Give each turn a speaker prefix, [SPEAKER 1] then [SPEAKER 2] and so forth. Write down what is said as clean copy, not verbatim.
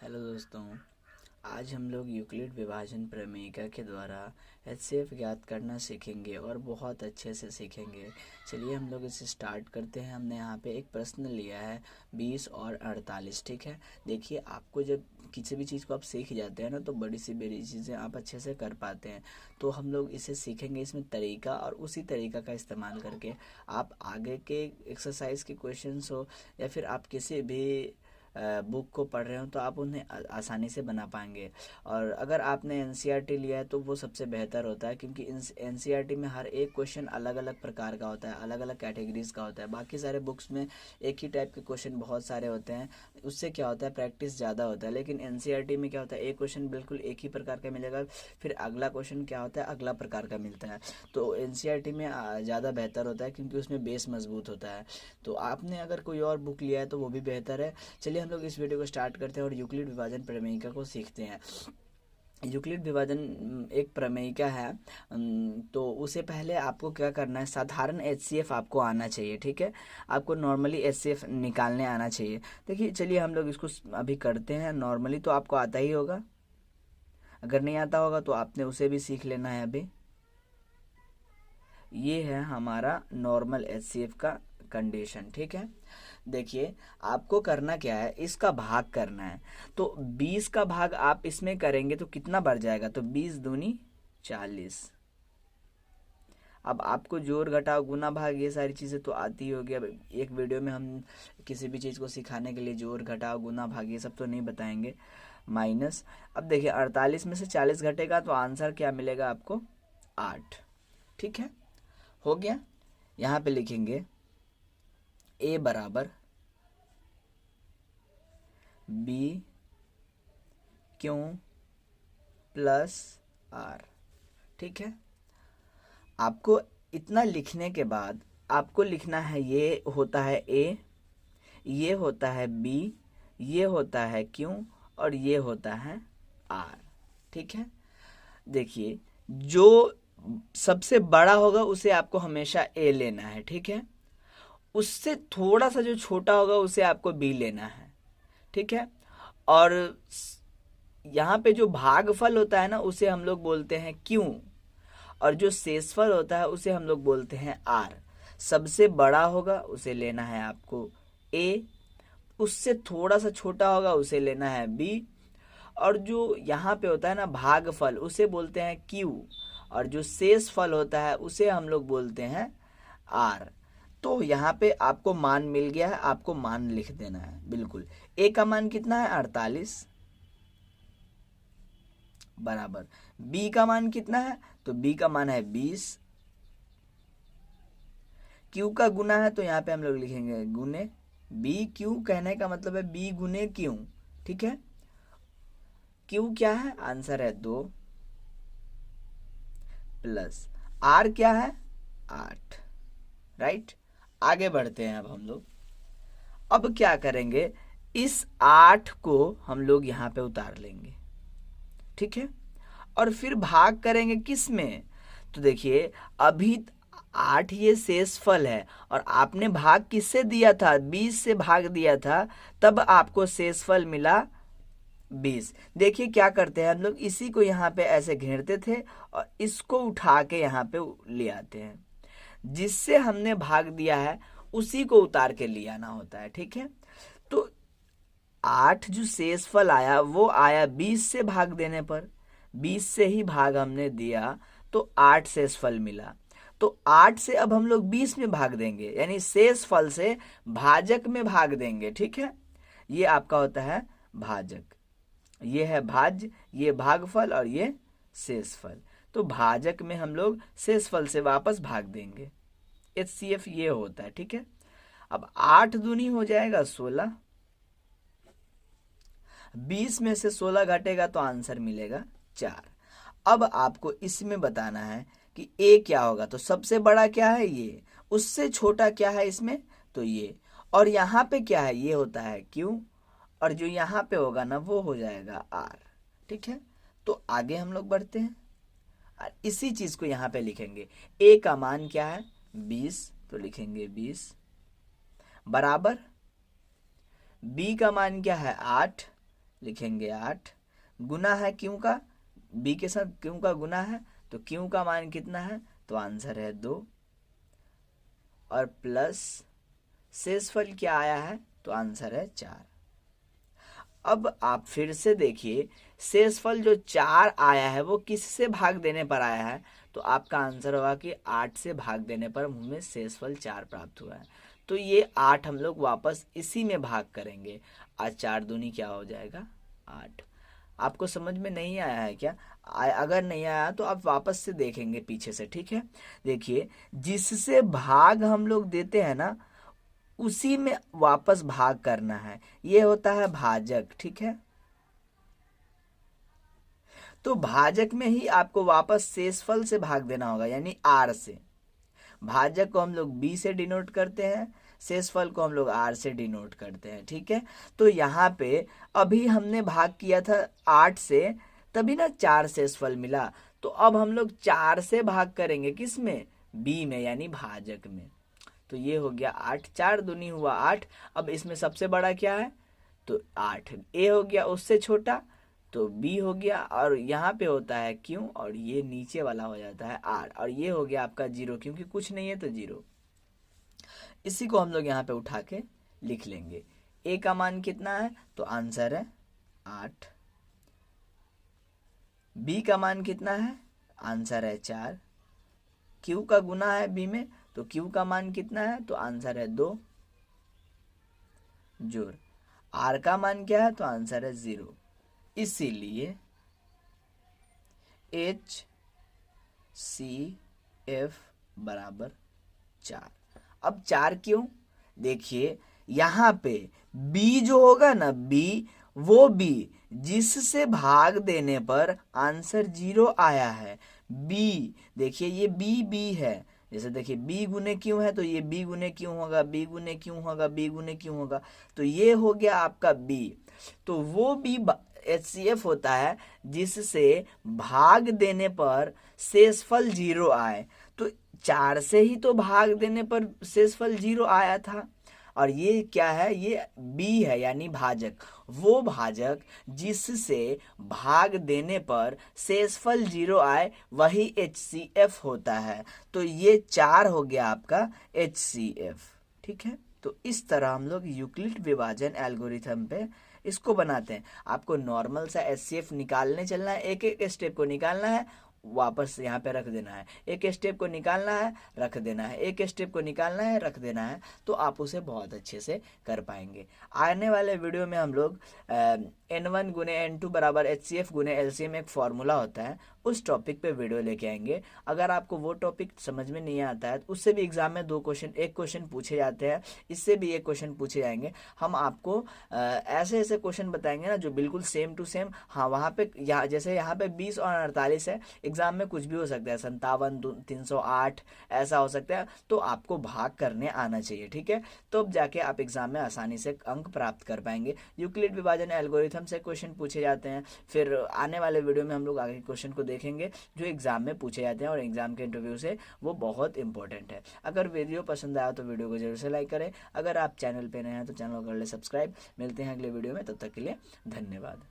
[SPEAKER 1] Hello दोस्तों, आज हम लोग यूक्लिड विभाजन प्रमेयिका के द्वारा एचसीएफ ज्ञात करना सीखेंगे और बहुत अच्छे से सीखेंगे। चलिए हम लोग इसे स्टार्ट करते हैं। हमने यहाँ पे एक प्रश्न लिया है 20 और 48। ठीक है, देखिए आपको जब किसी भी चीज़ को आप सीख जाते हैं ना तो बड़ी सी बड़ी चीज़ें आप अच्छे से कर पाते हैं। तो हम लोग इसे सीखेंगे, इसमें तरीका, और उसी तरीका का इस्तेमाल करके आप आगे के एक्सरसाइज के क्वेश्चंस हो या फिर आप किसी भी बुक को पढ़ रहे हो तो आप उन्हें आसानी से बना पाएंगे। और अगर आपने एनसीईआरटी लिया है तो वो सबसे बेहतर होता है, क्योंकि एनसीईआरटी में हर एक क्वेश्चन अलग अलग प्रकार का होता है, अलग अलग कैटेगरीज का होता है। बाकी सारे बुक्स में एक ही टाइप के क्वेश्चन बहुत सारे होते हैं, उससे क्या होता है प्रैक्टिस ज़्यादा होता है। लेकिन एनसीईआरटी में क्या होता है, एक क्वेश्चन बिल्कुल एक ही प्रकार का मिलेगा, फिर अगला क्वेश्चन क्या होता है अगला प्रकार का मिलता है। तो एनसीईआरटी में ज़्यादा बेहतर होता है, क्योंकि उसमें बेस मजबूत होता है। तो आपने अगर कोई और बुक लिया है तो वो भी बेहतर है। चलिए हम लोग इस वीडियो को स्टार्ट करते हैं और यूक्लिड विभाजन प्रमेयिका को सीखते हैं। यूक्लिड विभाजन एक प्रमेयिका है। तो उसे पहले आपको क्या करना है, साधारण एचसीएफ आपको आना चाहिए। ठीक है, आपको नॉर्मली एचसीएफ निकालने आना चाहिए। देखिए चलिए हम लोग इसको अभी करते हैं। नॉर्मली तो आपको आता ही होगा, अगर नहीं आता होगा तो आपने उसे भी सीख लेना है। अभी ये है हमारा नॉर्मल एचसीएफ का कंडीशन। ठीक है, देखिए आपको करना क्या है, इसका भाग करना है। तो 20 का भाग आप इसमें करेंगे तो कितना बढ़ जाएगा, तो 20 दूनी 40। अब आपको जोड़ घटाव गुना भाग ये सारी चीज़ें तो आती होगी। अब एक वीडियो में हम किसी भी चीज़ को सिखाने के लिए जोड़ घटाव गुना भाग ये सब तो नहीं बताएंगे। माइनस, अब देखिए 48 में से 40 घटेगा तो आंसर क्या मिलेगा आपको, 8। ठीक है, हो गया। यहाँ पे लिखेंगे ए बराबर बी क्यू प्लस आर। ठीक है, आपको इतना लिखने के बाद आपको लिखना है, ये होता है ए, ये होता है बी, ये होता है क्यू और ये होता है आर। ठीक है, देखिए जो सबसे बड़ा होगा उसे आपको हमेशा ए लेना है। ठीक है, उससे थोड़ा सा जो छोटा होगा उसे आपको बी लेना है। ठीक है, और यहाँ पे जो भागफल होता है ना उसे हम लोग बोलते हैं क्यू, और जो शेषफल होता है उसे हम लोग बोलते हैं आर। सबसे बड़ा होगा उसे लेना है आपको ए, उससे थोड़ा सा छोटा होगा उसे लेना है बी, और जो यहाँ पे होता है ना भागफल उसे बोलते हैं क्यू, और जो शेष फल होता है उसे हम लोग बोलते हैं आर। तो यहाँ पे आपको मान मिल गया है, आपको मान लिख देना है बिल्कुल। ए का मान कितना है, 48 बराबर बी का मान कितना है, तो बी का मान है 20। क्यू का गुना है तो यहाँ पे हम लोग लिखेंगे गुने बी क्यू, कहने का मतलब है बी गुने क्यू। ठीक है, क्यू क्या है, आंसर है 2, प्लस आर क्या है 8। राइट, आगे बढ़ते हैं। अब हम लोग अब क्या करेंगे, इस 8 को हम लोग यहाँ पे उतार लेंगे। ठीक है, और फिर भाग करेंगे किस में, तो देखिए अभी 8 ये शेषफल है और आपने भाग किससे दिया था, 20 से भाग दिया था, तब आपको शेषफल मिला 20। देखिए क्या करते हैं हम लोग, इसी को यहाँ पे ऐसे घेरते थे और इसको उठा के यहाँ पे ले आते हैं। जिससे हमने भाग दिया है उसी को उतार के ले आना होता है। ठीक है, तो 8 जो शेषफल आया वो आया 20 से भाग देने पर, 20 से ही भाग हमने दिया तो 8 शेषफल मिला। तो 8 से अब हम लोग 20 में भाग देंगे, यानी शेषफल से भाजक में भाग देंगे। ठीक है, ये आपका होता है भाजक, ये है भाज्य, ये भागफल और ये शेषफल। तो भाजक में हम लोग शेषफल से वापस भाग देंगे। एचसीएफ ये होता है। ठीक है, अब 8 दूनी हो जाएगा 16, 20 में से 16 घटेगा तो आंसर मिलेगा 4। अब आपको इसमें बताना है कि ए क्या होगा, तो सबसे बड़ा क्या है ये, उससे छोटा क्या है इसमें, तो ये, और यहाँ पे क्या है, ये होता है क्यू, और जो यहाँ पे होगा ना वो हो जाएगा आर। ठीक है, तो आगे हम लोग बढ़ते हैं और इसी चीज को यहाँ पे लिखेंगे। ए का मान क्या है 20, तो लिखेंगे 20 बराबर बी का मान क्या है 8, लिखेंगे 8, गुना है क्यू का, बी के साथ क्यू का गुना है, तो क्यू का मान कितना है, तो आंसर है 2, और प्लस शेषफल क्या आया है, तो आंसर है 4। अब आप फिर से देखिए, शेषफल जो 4 आया है वो किससे भाग देने पर आया है, तो आपका आंसर होगा कि 8 से भाग देने पर हमें शेषफल 4 प्राप्त हुआ है। तो ये 8 हम लोग वापस इसी में भाग करेंगे, आज 4 दूनी क्या हो जाएगा, 8। आपको समझ में नहीं आया है क्या? अगर नहीं आया तो आप वापस से देखेंगे पीछे से, ठीक है। देखिए, जिससे भाग हम लोग देते हैं ना, उसी में वापस भाग करना है, ये होता है भाजक, ठीक है। तो भाजक में ही आपको वापस शेषफल से भाग देना होगा, यानी आर से। भाजक को हम लोग बी से डिनोट करते हैं, शेषफल को हम लोग आर से डिनोट करते हैं, ठीक है। तो यहाँ पे अभी हमने भाग किया था 8 से, तभी ना 4 शेषफल मिला। तो अब हम लोग 4 से भाग करेंगे, किस में, बी में, यानी भाजक में। तो ये हो गया 8, 4 दूनी हुआ 8। अब इसमें सबसे बड़ा क्या है, तो 8, ए हो गया उससे छोटा, तो बी हो गया, और यहाँ पे होता है क्यू, और ये नीचे वाला हो जाता है आर, और ये हो गया आपका 0, क्योंकि कुछ नहीं है तो 0। इसी को हम लोग यहाँ पे उठा के लिख लेंगे। ए का मान कितना है, तो आंसर है 8। बी का मान कितना है, आंसर है 4। क्यू का गुना है बी में, तो क्यू का मान कितना है, तो आंसर है 2, जोड़ आर का मान क्या है, तो आंसर है 0। इसीलिए एच सी एफ बराबर 4। अब 4 क्यों, देखिए यहाँ पे बी जो होगा ना, बी, वो बी जिससे भाग देने पर आंसर 0 आया है। बी, देखिए ये बी है, जैसे देखिए बी गुने क्यों है, तो ये बी गुने क्यों होगा, बी गुने क्यों होगा, बी गुने क्यों होगा, तो ये हो गया आपका बी। तो वो बी HCF होता है जिससे भाग देने पर शेषफल 0 आए। तो 4 से ही तो भाग देने पर शेषफल 0 आया था, और ये क्या है, ये बी है, यानी भाजक। वो भाजक जिससे भाग देने पर शेषफल 0 आए, वही HCF होता है। तो ये 4 हो गया आपका HCF, ठीक है। तो इस तरह हम लोग यूक्लिड विभाजन एल्गोरिथम पे इसको बनाते हैं। आपको नॉर्मल सा HCF निकालने चलना है, एक एक स्टेप को निकालना है, वापस यहाँ पे रख देना है, एक स्टेप को निकालना है, रख देना है, एक स्टेप को निकालना है, रख देना है, तो आप उसे बहुत अच्छे से कर पाएंगे। आने वाले वीडियो में हम लोग N1 गुने N2 बराबर HCF गुने LCM एक फॉर्मूला होता है, उस टॉपिक पे वीडियो लेके आएंगे। अगर आपको वो टॉपिक समझ में नहीं आता है तो उससे भी एग्जाम में एक क्वेश्चन पूछे जाते हैं, इससे भी एक क्वेश्चन पूछे जाएंगे। हम आपको ऐसे ऐसे क्वेश्चन बताएंगे ना जो बिल्कुल सेम टू सेम, हाँ वहाँ पे जैसे यहाँ पे 20 और 48 है, एग्जाम में कुछ भी हो सकता है, 57, 308 ऐसा हो सकता है। तो आपको भाग करने आना चाहिए, ठीक है। तो अब जाके आप एग्जाम में आसानी से अंक प्राप्त कर पाएंगे। यूक्लिड विभाजन एल्गोरिथम से क्वेश्चन पूछे जाते हैं। फिर आने वाले वीडियो में हम लोग आगे क्वेश्चन को देखेंगे जो एग्जाम में पूछे जाते हैं, और एग्जाम के इंटरव्यू से वो बहुत इंपॉर्टेंट है। अगर वीडियो पसंद आया तो वीडियो को जरूर से लाइक करें। अगर आप चैनल पे नए हैं तो चैनल को कर ले सब्सक्राइब। मिलते हैं अगले वीडियो में, तब तक के लिए धन्यवाद।